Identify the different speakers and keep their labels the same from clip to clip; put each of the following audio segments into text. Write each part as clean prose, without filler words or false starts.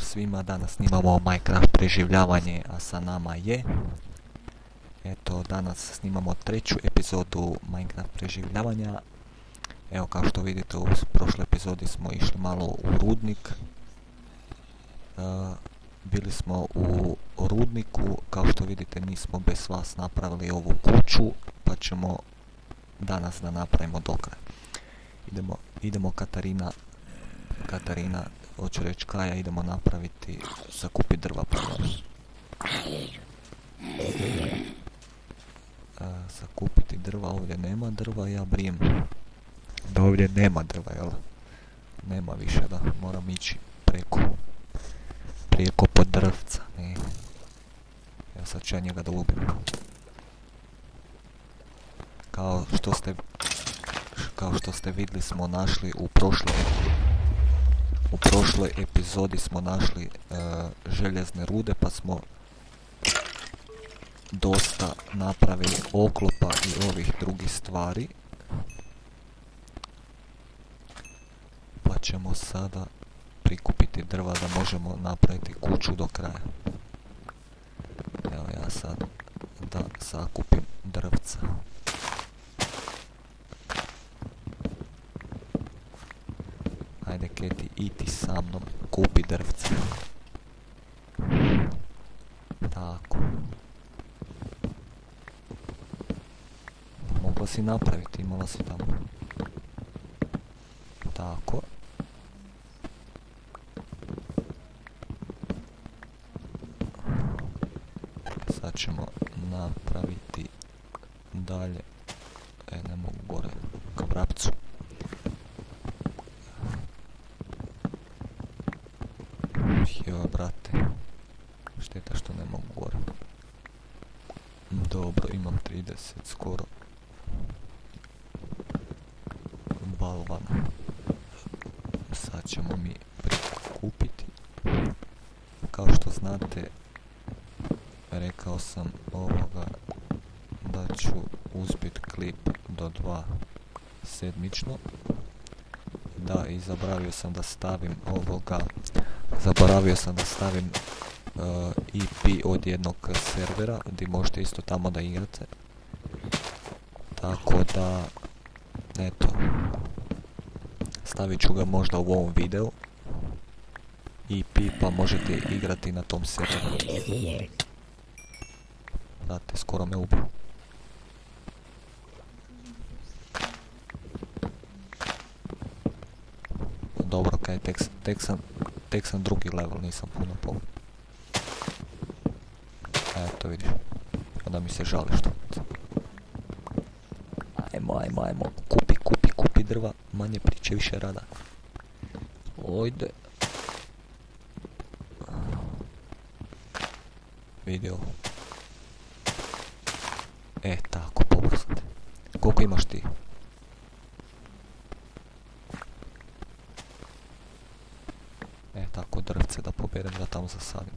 Speaker 1: svima, danas snimamo Minecraft preživljavanje, a sa nama je... Eto, danas snimamo treću epizodu Minecraft preživljavanja. Evo, kao što vidite, u prošloj epizodi smo išli malo u rudnik. Bili smo u rudniku, kao što vidite nismo bez vas napravili ovu kuću, pa ćemo danas da napravimo do kraja. Idemo Katarina, hoću reći Kaja, idemo napraviti, sakupiti drva prvo. Sakupiti drva, ovdje nema drva, ja brijem da ovdje nema drva, jel? Nema više, da, moram ići preko pod drvca, ne. Evo sad ću ja njega da ubim. Kao što ste vidjeli, smo našli u prošloj epizodi smo našli željezne rude, pa smo dosta napravili oklopa i ovih drugih stvari. Pa ćemo sada prikupiti drva da možemo napraviti kuću do kraja. Evo ja sad da sakupim drvca. Ajde Keti, idi sa mnom, kupi drvce. Tako. Mogla si napraviti, imala si tamo. Tako. Sad ćemo napraviti dalje. Ne mogu gore ka vrapcu. Joj, brate. Šteta što ne mogu gore. Dobro, imam 30 skoro. Balvan. Sad ćemo mi prikupiti. Kao što znate, rekao sam da ću uzbit klip do 2 sedmično. Da, i zaboravio sam da stavim IP od jednog servera gdje možete isto tamo da igrate. Tako da, eto, stavit ću ga možda u ovom videu. IP, pa možete igrati na tom serveru. Znate, skoro me ubio. Dobro, kaj, tek sam drugi level, nisam puno povod. Eto vidiš, onda mi se žali što. Ajmo, kupi drva, manje priče, više rada. Ojde. Vidio. Tako, pobrzam te. Koliko imaš ti? Tako, drvce da poberem, da tamo zasadim.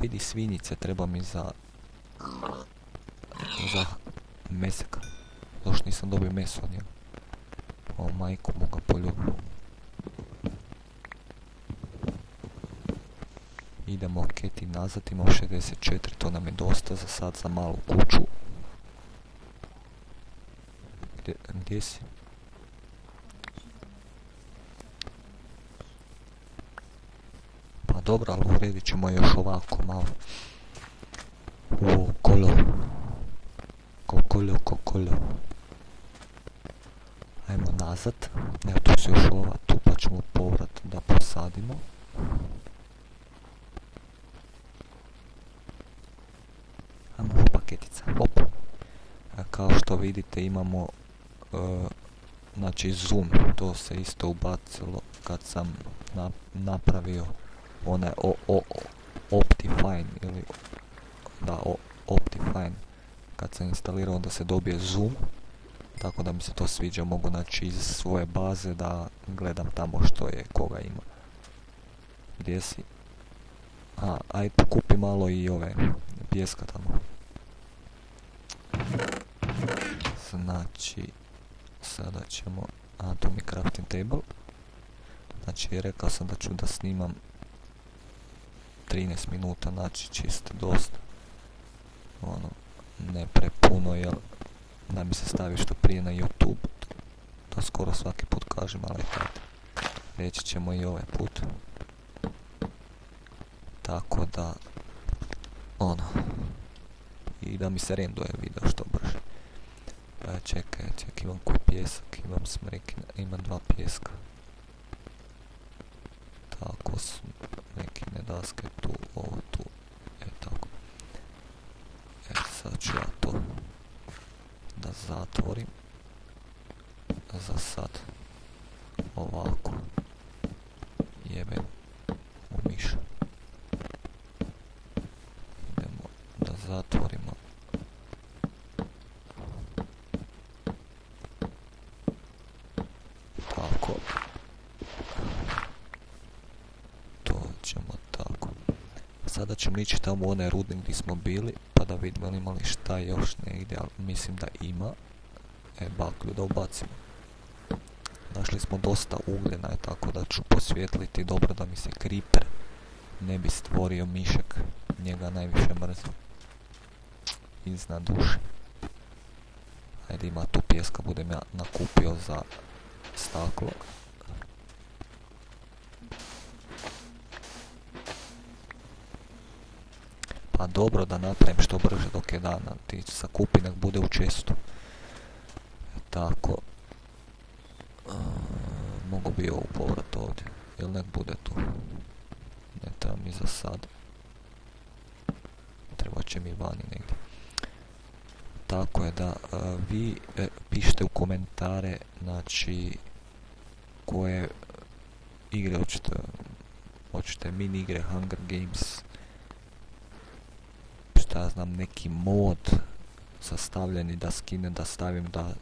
Speaker 1: Vidi, svinjice, treba mi za meseka. Zašto nisam dobio meso od njega? Majko, moga poljubiti. Idemo Keti nazad, imamo 64, to nam je dosta za sad, za malu kuću. Gdje si? Pa dobro, ali uredit ćemo još ovako malo. Kokolo. Ajmo nazad. Evo tu se još ova, tu pa ćemo povrat da posadimo. Ajmo, hopa Ketica, hop. Kao što vidite imamo znači zoom, to se isto ubacilo kad sam napravio onaj Optifine ili da, Optifine, kad sam instalirao da se dobije zoom, tako da mi se to sviđa, mogu naći iz svoje baze da gledam tamo što je, koga ima. Gdje si? Aj pokupi malo i ove pijeska tamo. Znači, sada ćemo, tu mi crafting table. Znači, rekao sam da ću da snimam 13 minuta, znači čisto dosta. Ono, ne prepuno, jel da mi se stavi što prije na YouTube. To skoro svaki put kažem, ali hajde. Reći ćemo i ovaj put. Tako da, ono, i da mi se renduje video što brže. Čekaj, imam koji pjesak, imam smrekine, imam 2 pjeska. Tako su nekine daske tu, ovo tu, tako. Sad ću ja to da zatvorim. Za sad. Ovako. Jebem u miša. Idemo da zatvorimo. Tako. To ćemo tako. Sada ćemo ići tamo u onaj rudnik gdje smo bili, pa da vidimo ima li šta još negdje, ali mislim da ima. Baklju da ubacimo. Našli smo dosta ugljena, tako da ću posvijetliti dobro da mi se creeper ne bi stvorio mišak. Njega najviše mrzim. Iznad duše. Ajde, ima tu pjeska, budem ja nakupio za staklo. Pa dobro da napravim što brže dok je dana. Ti sakupi nek bude u čestu. Tako. Mogu bi ovu povrat ovdje. Ili nek bude tu. Ne treba mi za sad. Treba će mi vani negdje. Tako je da vi pišite u komentare, znači, koje igre hoćete mini igre, Hunger Games, šta ja znam, neki mod sastavljeni da skinem, da stavim, da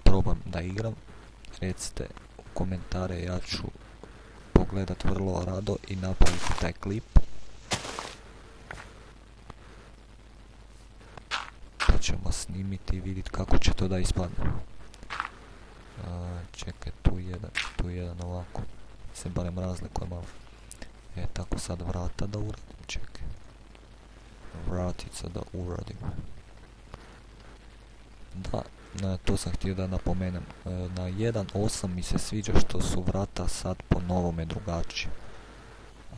Speaker 1: probam da igram. Recite u komentare, ja ću pogledat vrlo rado i napraviti taj klip. Pa ćemo snimiti i vidjeti kako će to da ispadne. Čekaj, tu jedan ovako. Se barem razlikuje malo. Tako sad vrata da uradim, čekaj. Vratica da uradim. Da, to sam htio da napomenem. Na 1.8 mi se sviđa što su vrata sad po novome drugačije.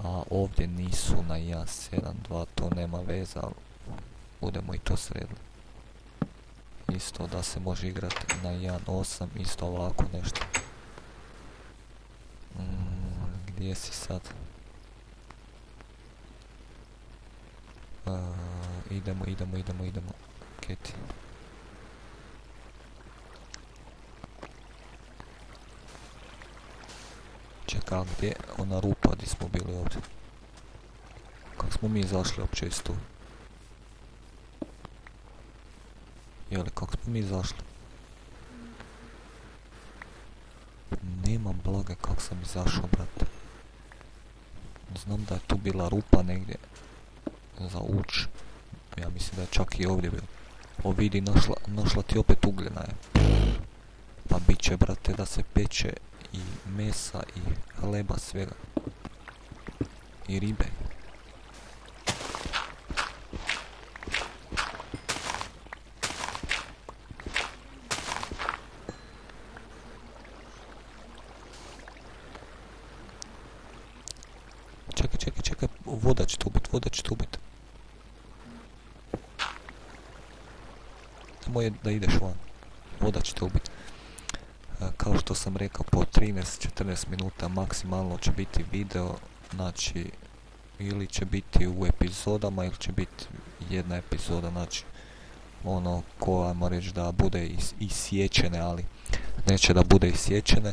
Speaker 1: A ovdje nisu na 1.7.2, to nema veze, ali budemo i to sredili. Isto da se može igrati na 1.8, isto ovako nešto. Gdje si sad? Idemo. Keti. Čekaj, gdje je ona rupa gdje smo bili ovdje? Kako smo mi izašli uopće iz tu? Jeli, kako smo mi izašli? Nemam blage kako sam izašao, brate. Znam da je tu bila rupa negdje za uč. Ja mislim da je čak i ovdje bilo. O vidi, našla ti opet ugljena je. Pa bit će, brate, da se peče i mesa i hleba, svega. I ribe. Čekaj, voda će tu ubit. Nemoj da ideš van. Voda će te ubit. Kao što sam rekao, po 13-14 minuta maksimalno će biti video, znači, ili će biti u epizodama, ili će biti jedna epizoda, znači, ono, ko, ajmo reći, da bude isječene, ali neće da bude isječene,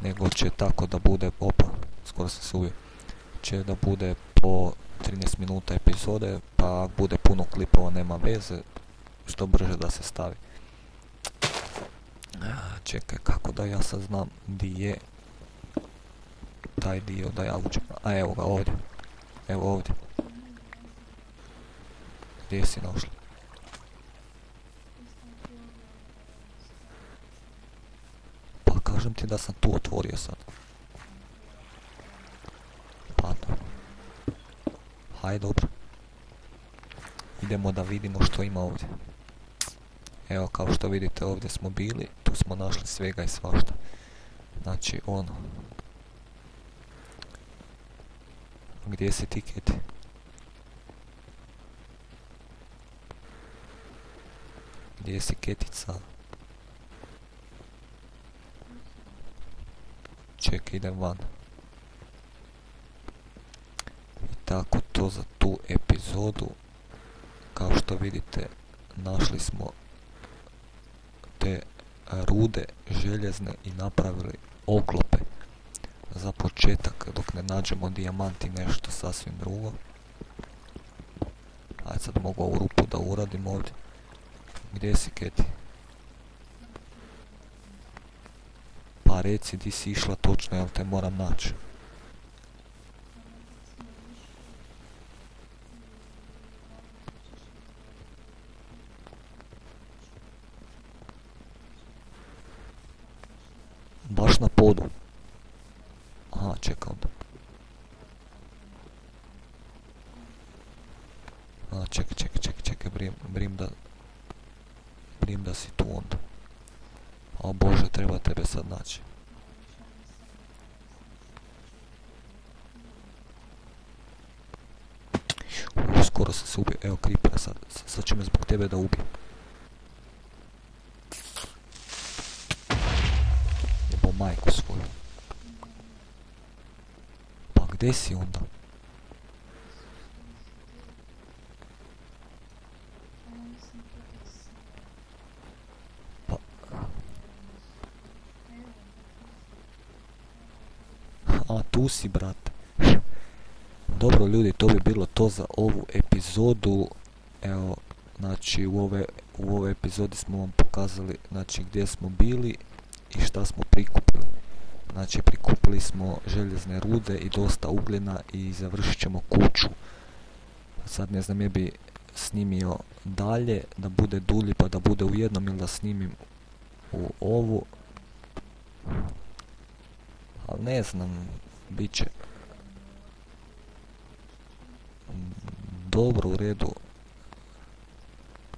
Speaker 1: nego će tako da bude, skoro sam se uvio, će da bude po 13 minuta epizode, pa bude puno klipova, nema veze, što brže da se stavi. Čekaj, kako da ja sad znam di je taj dio da ja uđem. A evo ga ovdje. Evo ovdje. Gdje si našli? Pa kažem ti da sam tu otvorio sad. Padno. Aj dobro. Idemo da vidimo što ima ovdje. Evo, kao što vidite, ovdje smo bili, tu smo našli svega i svašta. Znači, ono. Gdje si ti, Keti? Gdje si, Ketica? Čekaj, idem van. I tako to za tu epizodu. Kao što vidite, našli smo te rude željezne i napravili oklope za početak dok ne nađemo dijamant i nešto sasvim drugo. Ajde, sad mogu ovu rupu da uradim ovdje. Gdje si, Keti? Pa reci di si išla točno, jel te moram naći. Baš na podu. Aha, čekaj onda. A, čekaj, brim da si tu onda. O Bože, treba tebe sad naći. Skoro sam se ubio, evo Creepera sad će me zbog tebe da ubije. Jebo majku svoju. Pa gdje si onda? Pa... A, tu si, brate. Dobro ljudi, to bi bilo to za ovu epizodu. Evo, znači u ovoj epizodi smo vam pokazali, znači, gdje smo bili i šta smo prikupili. Znači, prikupili smo željezne rude i dosta ugljena i završit ćemo kuću. Sad ne znam, je bi snimio dalje, da bude dulji pa da bude u jednom, ili da snimim u ovu. Ali ne znam, bit će dobro, u redu.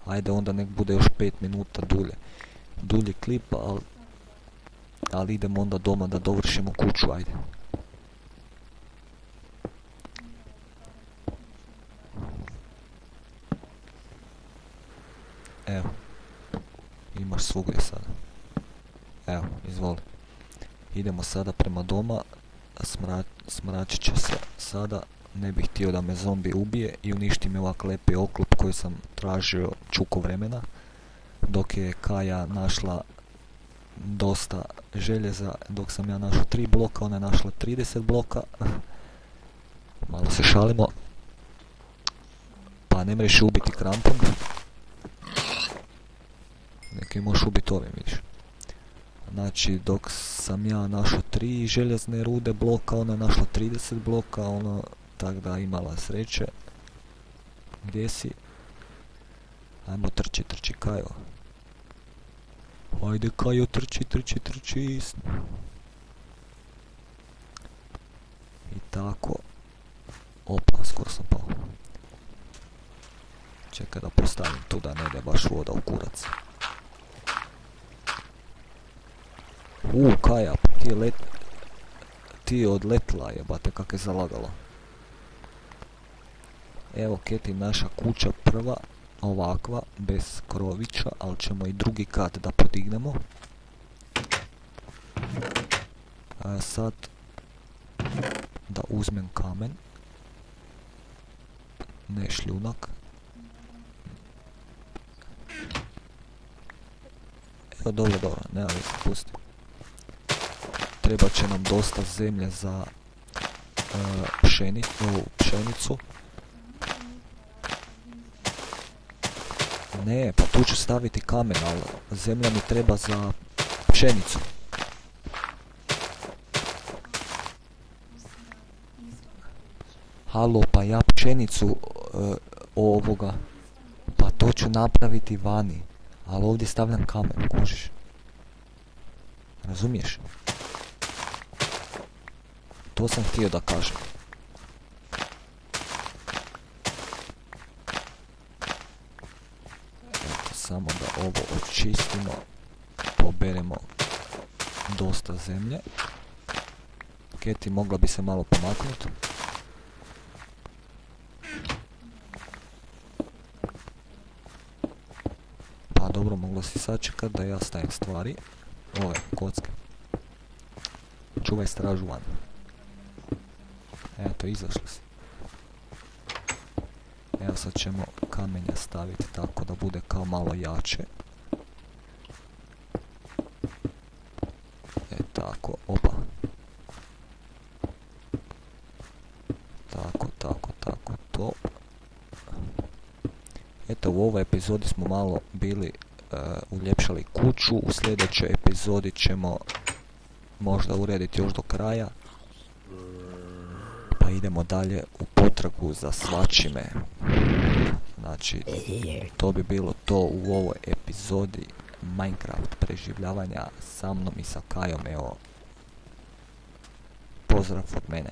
Speaker 1: Ajde onda nek bude još 5 minuta dulji klip, ali idemo onda doma da dovršimo kuću, ajde. Evo, imaš svugdje sada. Evo, izvoli. Idemo sada prema doma, smračit će se sada. Ne bih htio da me zombi ubije i uništi me ovak lepi oklop koji sam tražio čuko vremena. Dok je Kaja našla dosta željeza, dok sam ja našao 3 bloka, ona je našla 30 bloka. Malo se šalimo. Pa ne mreš ubiti krampom. Neki možeš ubiti ovim, vidiš. Znači, dok sam ja našao 3 željezne rude bloka, ona je našla 30 bloka, ono, tak da imala sreće. Gdje si? Ajmo, trči, Kajo. Ajde, Kajo, trči. I tako. Opa, skoro sam pao. Čekaj da postavim tu da ne ide baš voda u kurac. Kaja, ti je odletla, jebate, kak je zalagalo. Evo, Keti, naša kuća prva, ovakva, bez krovića, ali ćemo i drugi kat da podignemo. A sad, da uzmem kamen. Ne šljunak. Evo, dobro, nema veze, pusti. Treba će nam dosta zemlje za pšenicu. Ne, pa tu ću staviti kamen, ali zemlja mi treba za pšenicu. Halo, pa ja pšenicu ovoga, pa to ću napraviti vani, ali ovdje stavljam kamen, kužiš. Razumiješ? To sam htio da kažem. počistimo, poberemo dosta zemlje. Keti, mogla bi se malo pomaknuti. Pa dobro, moglo si sačekat da ja stavim stvari. Ove kocke. Čuvaj stražu van. Eto, izašli si. Evo sad ćemo kamenja staviti tako da bude kao malo jače. Tako, opa. Tako, to. Eto, u ovoj epizodi smo malo bili uljepšali kuću. U sljedećoj epizodi ćemo možda urediti još do kraja. Pa idemo dalje u potragu za svačime. Znači, to bi bilo to u ovoj epizodi Minecraft preživljavanja sa mnom i sa Kajom. Evo, pozdrav od mene.